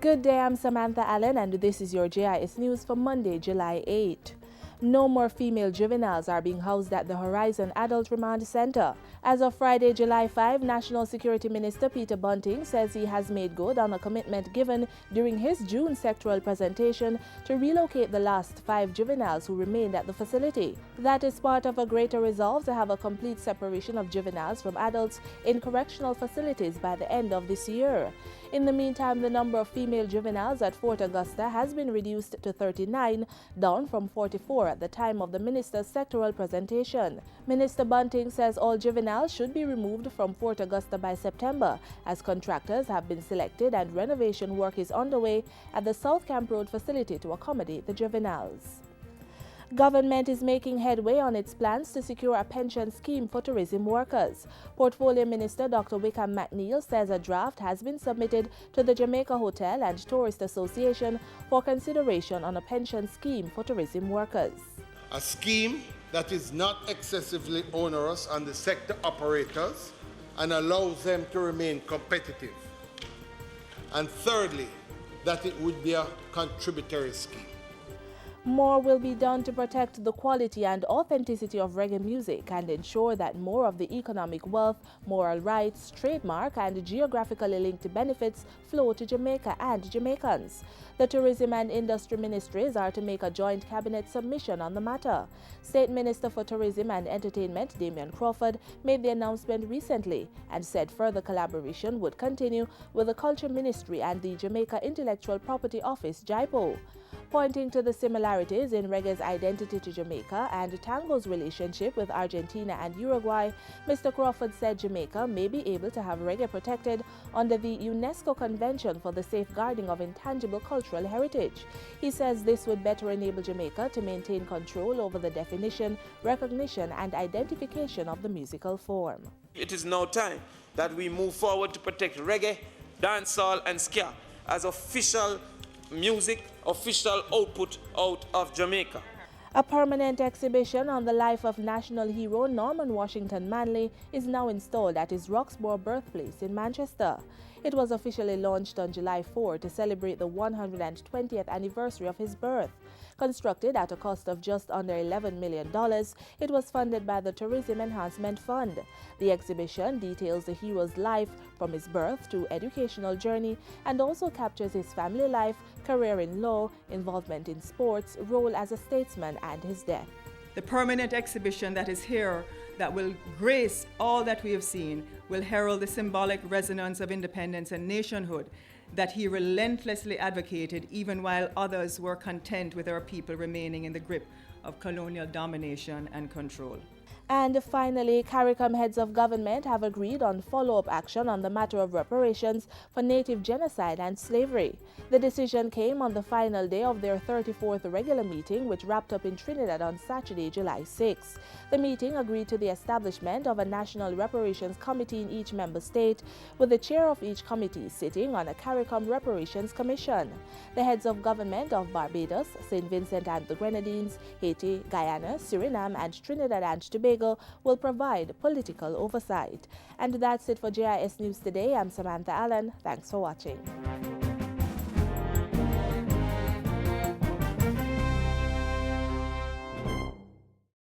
Good day, I'm Samantha Allen and this is your JIS News for Monday, July 8. No more female juveniles are being housed at the Horizon Adult Remand Center. As of Friday, July 5, National Security Minister Peter Bunting says he has made good on a commitment given during his June sectoral presentation to relocate the last 5 juveniles who remained at the facility. That is part of a greater resolve to have a complete separation of juveniles from adults in correctional facilities by the end of this year. In the meantime, the number of female juveniles at Fort Augusta has been reduced to 39, down from 44 at the time of the minister's sectoral presentation. Minister Bunting says all juveniles should be removed from Fort Augusta by September, as contractors have been selected and renovation work is underway at the South Camp Road facility to accommodate the juveniles. Government is making headway on its plans to secure a pension scheme for tourism workers. Portfolio Minister Dr. Wickham McNeil says a draft has been submitted to the Jamaica Hotel and Tourist Association for consideration on a pension scheme for tourism workers. A scheme that is not excessively onerous on the sector operators and allows them to remain competitive. And thirdly, that it would be a contributory scheme. More will be done to protect the quality and authenticity of reggae music and ensure that more of the economic wealth, moral rights, trademark and geographically linked benefits flow to Jamaica and Jamaicans. The Tourism and Industry Ministries are to make a joint cabinet submission on the matter. State Minister for Tourism and Entertainment Damian Crawford made the announcement recently and said further collaboration would continue with the Culture Ministry and the Jamaica Intellectual Property Office, JIPO. Pointing to the similarities in reggae's identity to Jamaica and tango's relationship with Argentina and Uruguay, Mr. Crawford said Jamaica may be able to have reggae protected under the UNESCO Convention for the Safeguarding of Intangible Cultural Heritage. He says this would better enable Jamaica to maintain control over the definition, recognition and identification of the musical form. It is now time that we move forward to protect reggae, dancehall and ska as official music, official output out of Jamaica. A permanent exhibition on the life of national hero Norman Washington Manley is now installed at his Roxborough birthplace in Manchester. It was officially launched on July 4 to celebrate the 120th anniversary of his birth. Constructed at a cost of just under $11 million, it was funded by the Tourism Enhancement Fund. The exhibition details the hero's life from his birth to educational journey and also captures his family life, career in law, involvement in sports, role as a statesman and his death. The permanent exhibition that is here that will grace all that we have seen will herald the symbolic resonance of independence and nationhood that he relentlessly advocated even while others were content with our people remaining in the grip of colonial domination and control. And finally, CARICOM heads of government have agreed on follow-up action on the matter of reparations for native genocide and slavery. The decision came on the final day of their 34th regular meeting, which wrapped up in Trinidad on Saturday, July 6. The meeting agreed to the establishment of a National Reparations Committee in each member state, with the chair of each committee sitting on a CARICOM Reparations Commission. The heads of government of Barbados, St. Vincent and the Grenadines, Haiti, Guyana, Suriname and Trinidad and Tobago will provide political oversight. And that's it for JIS News today. I'm Samantha Allen. Thanks for watching.